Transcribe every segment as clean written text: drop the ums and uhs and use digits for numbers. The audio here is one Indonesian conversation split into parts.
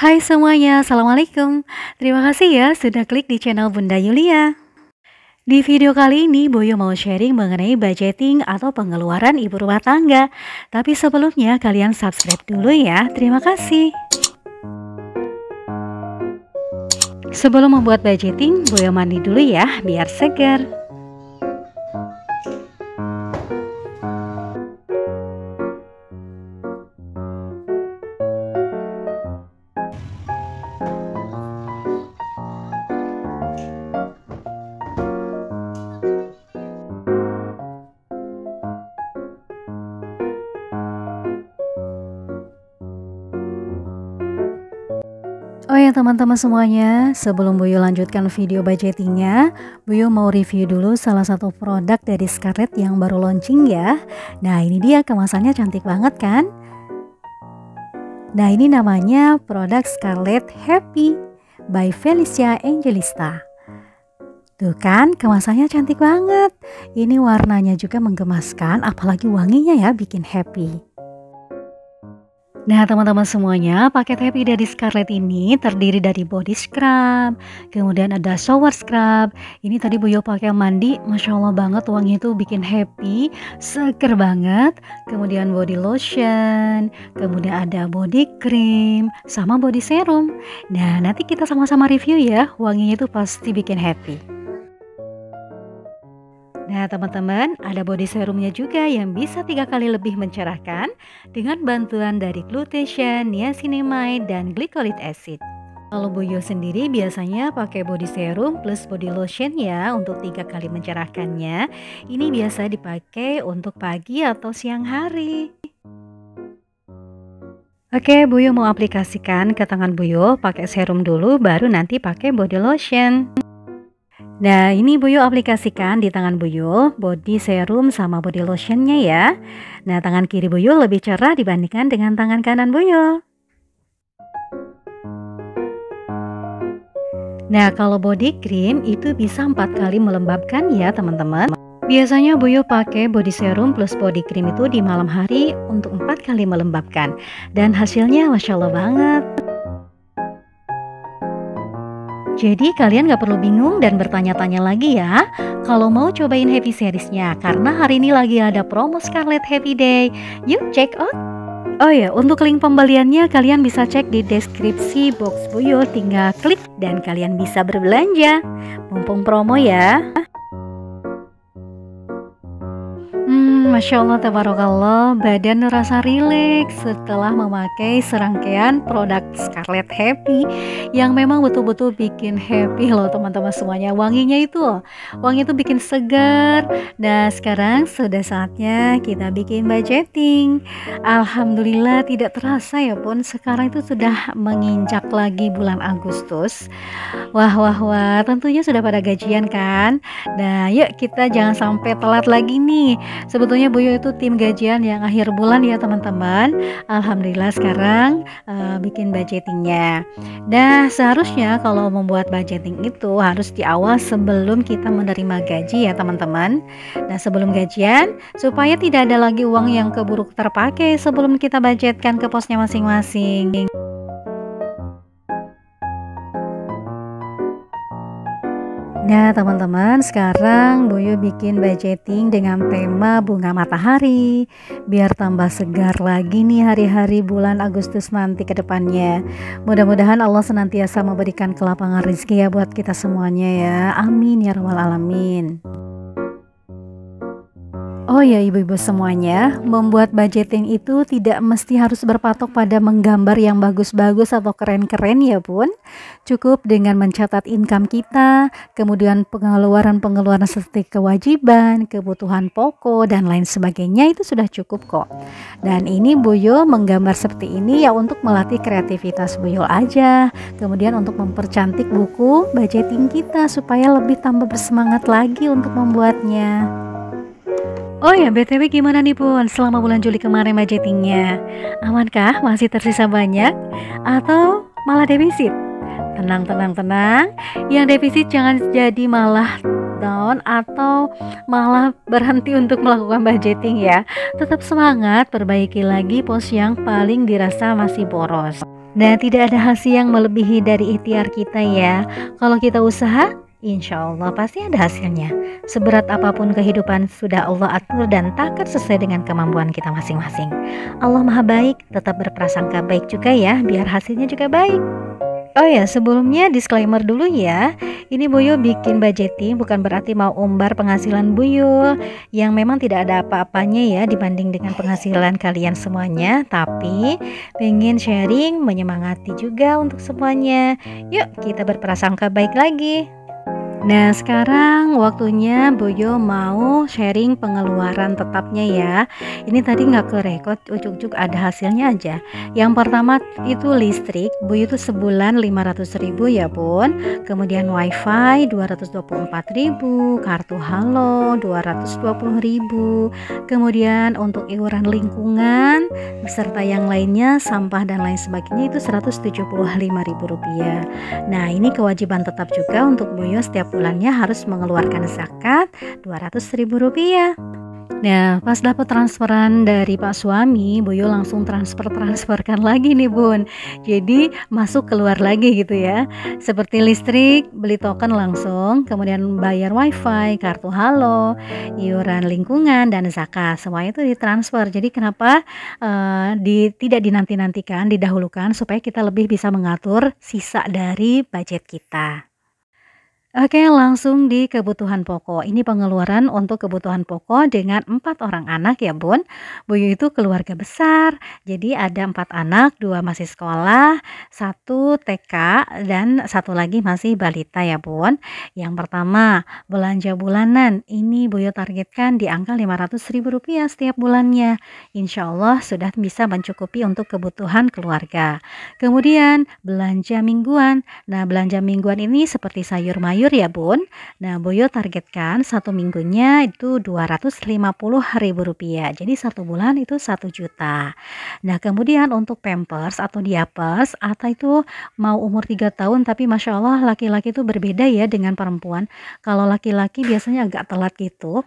Hai semuanya, Assalamualaikum. Terima kasih ya sudah klik di channel Bunda Yulia. Di video kali ini, Boyo mau sharing mengenai budgeting atau pengeluaran ibu rumah tangga. Tapi sebelumnya, kalian subscribe dulu ya. Terima kasih. Sebelum membuat budgeting, Boyo mandi dulu ya, biar segar. Oh ya teman-teman semuanya, sebelum Boyo lanjutkan video budgetingnya, Boyo mau review dulu salah satu produk dari Scarlett yang baru launching ya. Nah ini dia, kemasannya cantik banget kan? Nah ini namanya produk Scarlett Happy by Felicia Angelista. Tuh kan, kemasannya cantik banget. Ini warnanya juga menggemaskan, apalagi wanginya ya bikin happy. Nah teman-teman semuanya, paket Happy dari Scarlett ini terdiri dari body scrub, kemudian ada shower scrub. Ini tadi Boyo pakai mandi, Masya Allah banget, wangi itu bikin happy, seger banget. Kemudian body lotion, kemudian ada body cream, sama body serum. Nah nanti kita sama-sama review ya, wanginya itu pasti bikin happy. Nah teman-teman, ada body serumnya juga yang bisa 3 kali lebih mencerahkan dengan bantuan dari glutathione, niacinamide, dan glycolic acid. Kalau Boyo sendiri biasanya pakai body serum plus body lotion ya untuk 3 kali mencerahkannya. Ini biasa dipakai untuk pagi atau siang hari. Oke, Boyo mau aplikasikan ke tangan Boyo, pakai serum dulu baru nanti pakai body lotion. Nah ini Boyo aplikasikan di tangan Boyo body serum sama body lotionnya ya. Nah tangan kiri Boyo lebih cerah dibandingkan dengan tangan kanan Boyo. Nah kalau body cream itu bisa 4 kali melembabkan ya teman-teman. Biasanya Boyo pakai body serum plus body cream itu di malam hari untuk 4 kali melembabkan. Dan hasilnya Masya Allah banget. Jadi kalian gak perlu bingung dan bertanya-tanya lagi ya kalau mau cobain Happy seriesnya, karena hari ini lagi ada promo Scarlett Happy Day. Yuk check out. Oh ya, untuk link pembeliannya kalian bisa cek di deskripsi box Boyo, tinggal klik dan kalian bisa berbelanja. Mumpung promo ya. Masya Allah, tabarakallah, badan rasa rileks setelah memakai serangkaian produk Scarlett Happy yang memang betul-betul bikin happy loh teman-teman semuanya. Wanginya itu, wangi itu bikin segar. Nah sekarang sudah saatnya kita bikin budgeting. Alhamdulillah tidak terasa ya pun sekarang itu sudah menginjak lagi bulan Agustus. Wah tentunya sudah pada gajian kan. Nah yuk kita jangan sampai telat lagi nih. Sebetulnya Boyo itu tim gajian yang akhir bulan ya teman-teman. Alhamdulillah sekarang bikin budgetingnya. Nah seharusnya kalau membuat budgeting itu harus di awal sebelum kita menerima gaji ya teman-teman. Nah sebelum gajian supaya tidak ada lagi uang yang keburu terpakai sebelum kita budgetkan ke posnya masing-masing. Nah teman-teman, sekarang Boyo bikin budgeting dengan tema bunga matahari biar tambah segar lagi nih hari-hari bulan Agustus nanti ke depannya. Mudah-mudahan Allah senantiasa memberikan kelapangan rezeki ya buat kita semuanya ya. Amin ya rabbal alamin. Oh ya ibu-ibu semuanya, membuat budgeting itu tidak mesti harus berpatok pada menggambar yang bagus-bagus atau keren-keren ya pun. Cukup dengan mencatat income kita, kemudian pengeluaran-pengeluaran seperti kewajiban, kebutuhan pokok, dan lain sebagainya itu sudah cukup kok. Dan ini Boyo menggambar seperti ini ya untuk melatih kreativitas Boyo aja. Kemudian untuk mempercantik buku budgeting kita supaya lebih tambah bersemangat lagi untuk membuatnya. Oh ya, BTW gimana nih Bun selama bulan Juli kemarin budgetingnya? Amankah? Masih tersisa banyak? Atau malah defisit? Tenang. Yang defisit jangan jadi malah down atau malah berhenti untuk melakukan budgeting ya. Tetap semangat, perbaiki lagi pos yang paling dirasa masih boros. Nah, tidak ada hasil yang melebihi dari ikhtiar kita ya. Kalau kita usaha, insya Allah pasti ada hasilnya. Seberat apapun kehidupan sudah Allah atur dan takdir sesuai dengan kemampuan kita masing-masing. Allah Maha Baik, tetap berprasangka baik juga ya, biar hasilnya juga baik. Oh ya, sebelumnya disclaimer dulu ya. Ini Buyul bikin budgeting bukan berarti mau umbar penghasilan Buyul yang memang tidak ada apa-apanya ya dibanding dengan penghasilan kalian semuanya, tapi pengen sharing, menyemangati juga untuk semuanya. Yuk, kita berprasangka baik lagi. Nah, sekarang waktunya Boyo mau sharing pengeluaran tetapnya ya. Ini tadi nggak ke record, ujuk-ujuk ada hasilnya aja. Yang pertama itu listrik, Boyo itu sebulan 500.000 ya bun. Kemudian wifi 224.000, kartu halo 220.000. Kemudian untuk iuran lingkungan beserta yang lainnya, sampah dan lain sebagainya itu Rp175.000. Nah, ini kewajiban tetap juga untuk Boyo setiap bulannya harus mengeluarkan zakat Rp200.000. Nah, pas dapat transferan dari Pak suami, Boyo langsung transferkan lagi nih bun. Jadi masuk keluar lagi gitu ya. Seperti listrik, beli token langsung, kemudian bayar wifi, kartu halo, iuran lingkungan dan zakat. Semuanya itu ditransfer. Jadi kenapa tidak dinanti-nantikan, didahulukan supaya kita lebih bisa mengatur sisa dari budget kita. Oke, langsung di kebutuhan pokok. Ini pengeluaran untuk kebutuhan pokok dengan 4 orang anak ya bun. Boyo itu keluarga besar, jadi ada 4 anak, 2 masih sekolah, 1 TK, dan 1 lagi masih balita ya bun. Yang pertama, belanja bulanan. Ini Boyo targetkan di angka Rp500.000 setiap bulannya. Insya Allah sudah bisa mencukupi untuk kebutuhan keluarga. Kemudian belanja mingguan. Nah, belanja mingguan ini seperti sayur mayur ya bun. Nah, Boyo targetkan 1 minggunya itu Rp250.000. Jadi 1 bulan itu 1 juta. Nah, kemudian untuk pampers atau diapers atau itu mau umur 3 tahun, tapi Masya Allah laki-laki itu berbeda ya dengan perempuan. Kalau laki-laki biasanya agak telat gitu.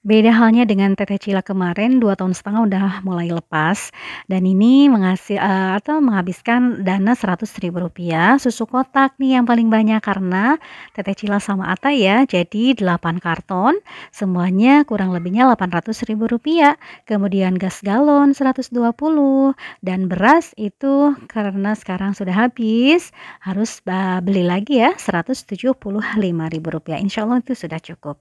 Beda halnya dengan Teteh Cila kemarin 2,5 tahun udah mulai lepas, dan ini menghabiskan dana Rp100.000. Susu kotak nih yang paling banyak karena Teteh Cila sama Ata ya, jadi 8 karton, semuanya kurang lebihnya Rp800.000. Kemudian gas galon 120, dan beras itu karena sekarang sudah habis, harus beli lagi ya Rp175.000. Insya Allah itu sudah cukup.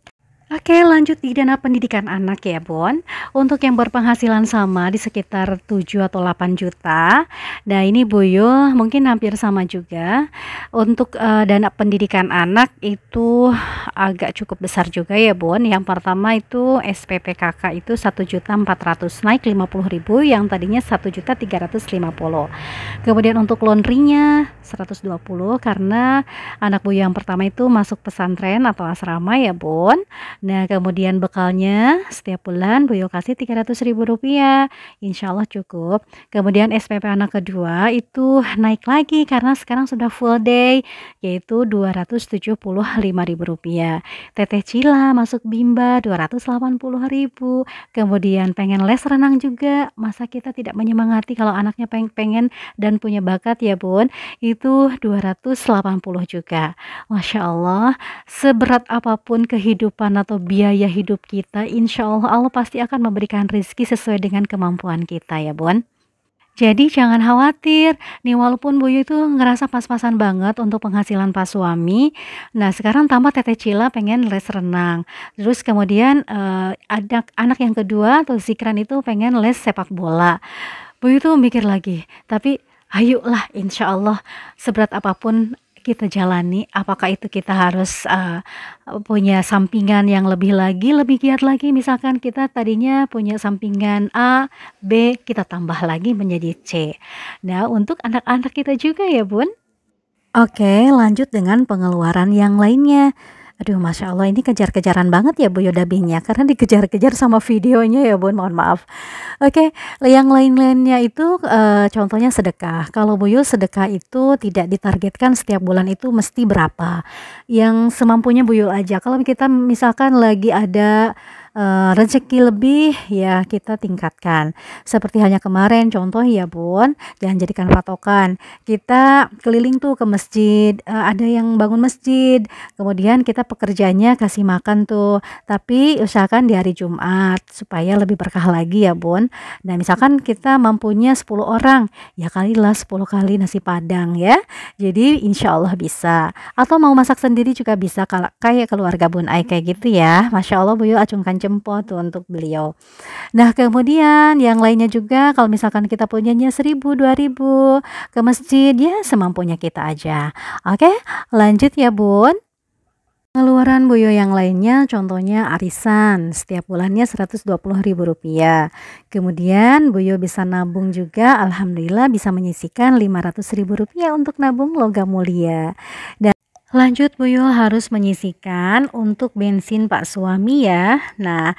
Oke, lanjut di dana pendidikan anak ya Bon. Untuk yang berpenghasilan sama di sekitar 7 atau 8 juta. Nah, ini Boyo mungkin hampir sama juga. Untuk dana pendidikan anak itu agak cukup besar juga ya Bon. Yang pertama itu SPP kakak itu 1.400.000 naik 50.000 yang tadinya 1.350.000. Kemudian untuk laundrynya 120 karena anak Boyo yang pertama itu masuk pesantren atau asrama ya Bon. Nah, kemudian bekalnya setiap bulan Boyo kasih Rp300.000. Insya Allah cukup. Kemudian SPP anak kedua itu naik lagi karena sekarang sudah full day, yaitu Rp275.000. Teteh Cila masuk Bimba Rp280.000. Kemudian pengen les renang juga. Masa kita tidak menyemangati kalau anaknya pengen dan punya bakat ya bun. Itu 280 juga. Masya Allah, seberat apapun kehidupan atau biaya hidup kita, insya Allah Allah pasti akan memberikan rezeki sesuai dengan kemampuan kita ya bun. Jadi jangan khawatir nih, walaupun Boyo itu ngerasa pas-pasan banget untuk penghasilan pas suami. Nah, sekarang tambah Teteh Cila pengen les renang, terus kemudian ada anak yang kedua atau Zikran itu pengen les sepak bola. Boyo itu mikir lagi, tapi ayolah insya Allah seberat apapun kita jalani, apakah itu kita harus punya sampingan yang lebih giat lagi, misalkan kita tadinya punya sampingan A, B, kita tambah lagi menjadi C. Nah, untuk anak-anak kita juga ya bun. Oke, lanjut dengan pengeluaran yang lainnya. Aduh, Masya Allah ini kejar-kejaran banget ya Boyo dubbingnya, karena dikejar-kejar sama videonya ya bun, mohon maaf. Oke, yang lain-lainnya itu contohnya sedekah. Kalau Boyo sedekah itu tidak ditargetkan setiap bulan itu mesti berapa, yang semampunya Boyo aja. Kalau kita misalkan lagi ada rezeki lebih ya kita tingkatkan. Seperti hanya kemarin contoh ya Bun, jangan jadikan patokan. Kita keliling tuh ke masjid, ada yang bangun masjid, kemudian kita pekerjanya kasih makan tuh, tapi usahakan di hari Jumat supaya lebih berkah lagi ya Bun. Nah misalkan kita mampunya 10 orang, ya kalilah 10 kali nasi padang ya. Jadi insya Allah bisa. Atau mau masak sendiri juga bisa kayak keluarga Bun Ai kayak gitu ya. Masya Allah Bu Yo acungkan jempol tuh untuk beliau. Nah kemudian yang lainnya juga kalau misalkan kita punyanya 1000, 2000 ke masjid ya semampunya kita aja. Oke lanjut ya Bun. Pengeluaran Bu Yo yang lainnya contohnya arisan setiap bulannya Rp120.000. Kemudian Bu Yo bisa nabung juga, alhamdulillah bisa menyisihkan Rp500.000 untuk nabung logam mulia. Dan lanjut Bu Yo harus menyisihkan untuk bensin Pak suami ya. Nah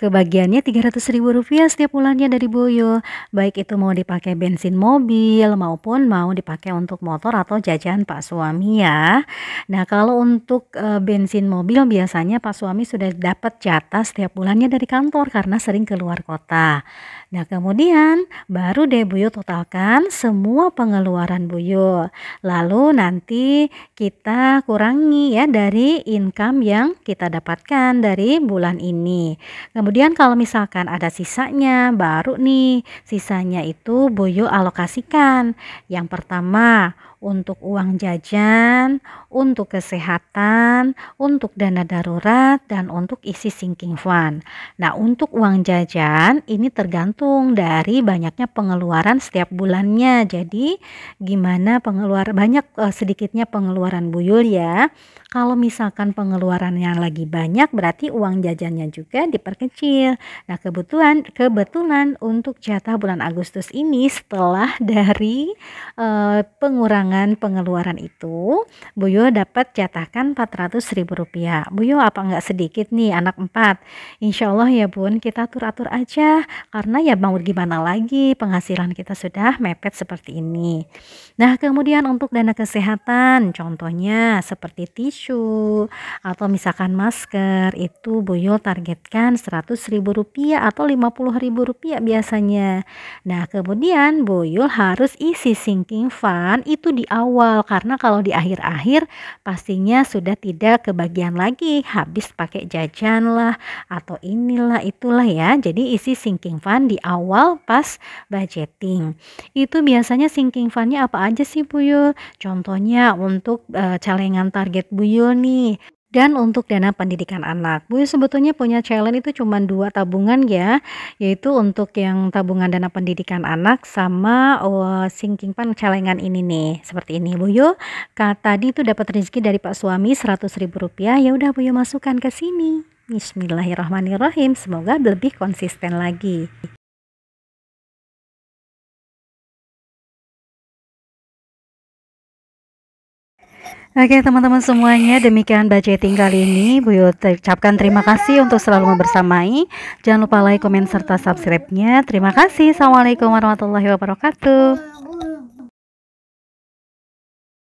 kebagiannya Rp300.000 setiap bulannya dari Bu Yo. Baik itu mau dipakai bensin mobil maupun mau dipakai untuk motor atau jajan Pak suami ya. Nah kalau untuk bensin mobil biasanya Pak suami sudah dapat jatah setiap bulannya dari kantor karena sering keluar kota. Nah kemudian baru deh Bu Yo totalkan semua pengeluaran Bu Yo. Lalu nanti kita kurangi ya dari income yang kita dapatkan dari bulan ini. Kemudian kalau misalkan ada sisanya, baru nih sisanya itu Bu Yo alokasikan. Yang pertama untuk uang jajan, untuk kesehatan, untuk dana darurat, dan untuk isi sinking fund. Nah untuk uang jajan ini tergantung dari banyaknya pengeluaran setiap bulannya. Jadi gimana pengeluaran banyak sedikitnya pengeluaran Bu Yo ya. Kalau misalkan pengeluarannya lagi banyak berarti uang jajannya juga diperkecil. Nah kebetulan untuk jatah bulan Agustus ini setelah dari pengurangan pengeluaran itu Bu Yo dapat jatahkan Rp400.000. Bu Yo apa nggak sedikit nih anak 4. Insya Allah ya Bun kita atur-atur aja karena ya mau gimana lagi penghasilan kita sudah mepet seperti ini. Nah kemudian untuk dana kesehatan contohnya seperti tisu atau misalkan masker itu Bu Yo targetkan Rp100.000 atau Rp50.000 biasanya. Nah kemudian Bu Yo harus isi sinking fund itu di awal karena kalau di akhir-akhir pastinya sudah tidak kebagian lagi habis pakai jajan lah atau inilah itulah ya. Jadi isi sinking fund di awal pas budgeting. Itu biasanya sinking fundnya apa aja sih Bu Yo? Contohnya untuk celengan target Bu Yo nih. Dan untuk dana pendidikan anak, Bu Yo sebetulnya punya challenge itu cuma 2 tabungan ya, yaitu untuk yang tabungan dana pendidikan anak sama sinking fund celengan ini nih, seperti ini Bu Yo. Tadi itu dapat rezeki dari Pak suami Rp100.000, ya udah Bu Yo masukkan ke sini. Bismillahirrahmanirrahim, semoga lebih konsisten lagi. Oke teman-teman semuanya, demikian budgeting kali ini. Bu Yo ucapkan terima kasih untuk selalu membersamai. Jangan lupa like, komen, serta subscribe-nya. Terima kasih. Assalamualaikum warahmatullahi wabarakatuh.